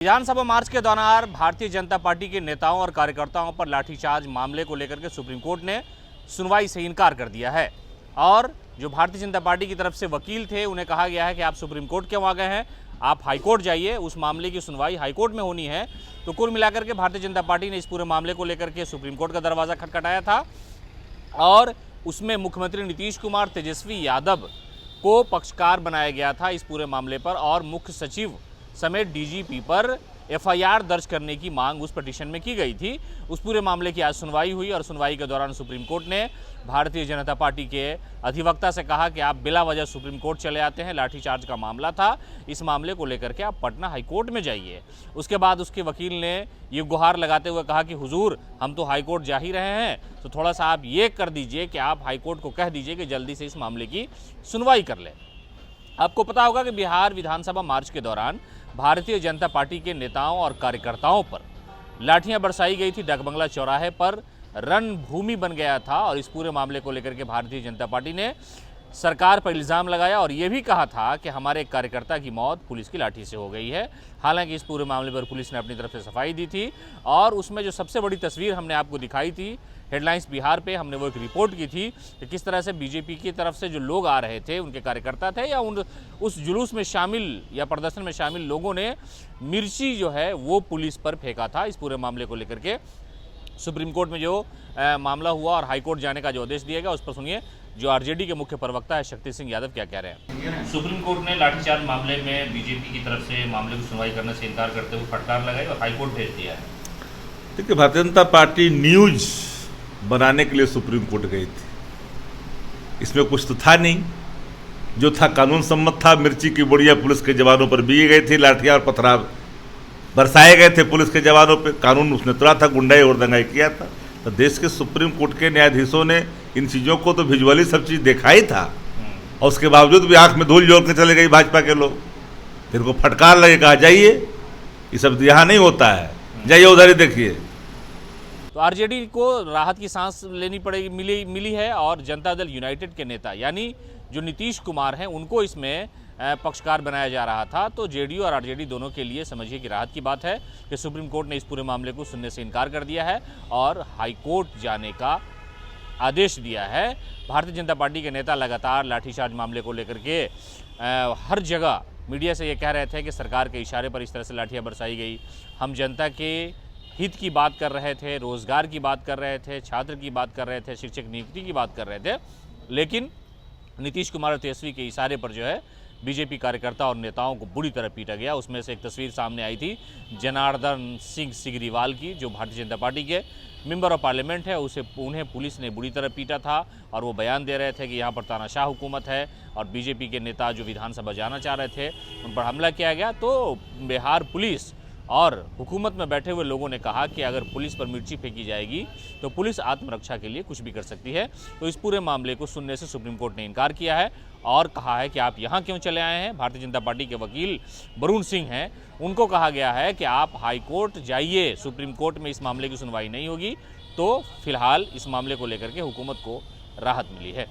विधानसभा मार्च के दौरान भारतीय जनता पार्टी के नेताओं और कार्यकर्ताओं पर लाठीचार्ज मामले को लेकर के सुप्रीम कोर्ट ने सुनवाई से इनकार कर दिया है। और जो भारतीय जनता पार्टी की तरफ से वकील थे उन्हें कहा गया है कि आप सुप्रीम कोर्ट क्यों आ गए हैं, आप हाईकोर्ट जाइए, उस मामले की सुनवाई हाईकोर्ट में होनी है। तो कुल मिलाकर के भारतीय जनता पार्टी ने इस पूरे मामले को लेकर के सुप्रीम कोर्ट का दरवाज़ा खटखटाया था और उसमें मुख्यमंत्री नीतीश कुमार, तेजस्वी यादव को पक्षकार बनाया गया था इस पूरे मामले पर और मुख्य सचिव समेत डीजीपी पर एफआईआर दर्ज करने की मांग उस पिटीशन में की गई थी। उस पूरे मामले की आज सुनवाई हुई और सुनवाई के दौरान सुप्रीम कोर्ट ने भारतीय जनता पार्टी के अधिवक्ता से कहा कि आप बिला वजह सुप्रीम कोर्ट चले आते हैं, लाठीचार्ज का मामला था, इस मामले को लेकर के आप पटना हाईकोर्ट में जाइए। उसके बाद उसके वकील ने ये गुहार लगाते हुए कहा कि हुजूर हम तो हाईकोर्ट जा ही रहे हैं, तो थोड़ा सा आप ये कर दीजिए कि आप हाईकोर्ट को कह दीजिए कि जल्दी से इस मामले की सुनवाई कर ले। आपको पता होगा कि बिहार विधानसभा मार्च के दौरान भारतीय जनता पार्टी के नेताओं और कार्यकर्ताओं पर लाठियां बरसाई गई थी। डाकबंगला चौराहे पर रणभूमि बन गया था और इस पूरे मामले को लेकर के भारतीय जनता पार्टी ने सरकार पर इल्ज़ाम लगाया और ये भी कहा था कि हमारे एक कार्यकर्ता की मौत पुलिस की लाठी से हो गई है। हालांकि इस पूरे मामले पर पुलिस ने अपनी तरफ से सफाई दी थी और उसमें जो सबसे बड़ी तस्वीर हमने आपको दिखाई थी हेडलाइंस बिहार पे, हमने वो एक रिपोर्ट की थी कि किस तरह से बीजेपी की तरफ से जो लोग आ रहे थे, उनके कार्यकर्ता थे या उस जुलूस में शामिल या प्रदर्शन में शामिल लोगों ने मिर्ची जो है वो पुलिस पर फेंका था। इस पूरे मामले को लेकर के सुप्रीम कोर्ट में जो मामला हुआ और हाईकोर्ट जाने का जो आदेश दिया गया उस पर सुनिए जो आरजेडी के मुख्य प्रवक्ता है शक्ति सिंह यादव क्या कह रहे हैं। सुप्रीम कोर्ट ने लाठीचार्ज मामले में बीजेपी की तरफ से मामले की सुनवाई करने से इनकार करते हुए फटकार लगाई और हाईकोर्ट भेज दिया है। देखिए, भारतीय जनता पार्टी न्यूज बनाने के लिए सुप्रीम कोर्ट गई थी, इसमें कुछ तो था नहीं, जो था कानून सम्मत था। मिर्ची की बोरियां पुलिस के जवानों पर बीई गई थी, लाठियां और पथराव बरसाए गए थे पुलिस के जवानों पर, कानून उसने तोड़ा था, गुंडाई और दंगाई किया था। तो देश के सुप्रीम कोर्ट के न्यायाधीशों ने इन चीज़ों को तो विजुअली सब चीज़ देखा ही था और उसके बावजूद भी आंख में धूल झोंक के चले गई भाजपा के लोग। फिर को फटकार लगे, कहा जाइए, ये सब यहाँ नहीं होता है, जाइए उधर ही देखिए। तो आरजेडी को राहत की सांस लेनी पड़ेगी, मिली है और जनता दल यूनाइटेड के नेता यानी जो नीतीश कुमार हैं उनको इसमें पक्षकार बनाया जा रहा था। तो जेडीयू और आरजेडी दोनों के लिए समझिए कि राहत की बात है कि सुप्रीम कोर्ट ने इस पूरे मामले को सुनने से इनकार कर दिया है और हाईकोर्ट जाने का आदेश दिया है। भारतीय जनता पार्टी के नेता लगातार लाठीचार्ज मामले को लेकर के हर जगह मीडिया से ये कह रहे थे कि सरकार के इशारे पर इस तरह से लाठियाँ बरसाई गई। हम जनता के हित की बात कर रहे थे, रोजगार की बात कर रहे थे, छात्र की बात कर रहे थे, शिक्षक नियुक्ति की बात कर रहे थे, लेकिन नीतीश कुमार और तेजस्वी के इशारे पर जो है बीजेपी कार्यकर्ता और नेताओं को बुरी तरह पीटा गया। उसमें से एक तस्वीर सामने आई थी जनार्दन सिंह सिग्रीवाल की, जो भारतीय जनता पार्टी के मेंबर ऑफ पार्लियामेंट है। उन्हें पुलिस ने बुरी तरह पीटा था और वो बयान दे रहे थे कि यहाँ पर तानाशाह हुकूमत है और बीजेपी के नेता जो विधानसभा जाना चाह रहे थे उन पर हमला किया गया। तो बिहार पुलिस और हुकूमत में बैठे हुए लोगों ने कहा कि अगर पुलिस पर मिर्ची फेंकी जाएगी तो पुलिस आत्मरक्षा के लिए कुछ भी कर सकती है। तो इस पूरे मामले को सुनने से सुप्रीम कोर्ट ने इनकार किया है और कहा है कि आप यहाँ क्यों चले आए हैं। भारतीय जनता पार्टी के वकील वरुण सिंह हैं, उनको कहा गया है कि आप हाईकोर्ट जाइए, सुप्रीम कोर्ट में इस मामले की सुनवाई नहीं होगी। तो फिलहाल इस मामले को लेकर के हुकूमत को राहत मिली है।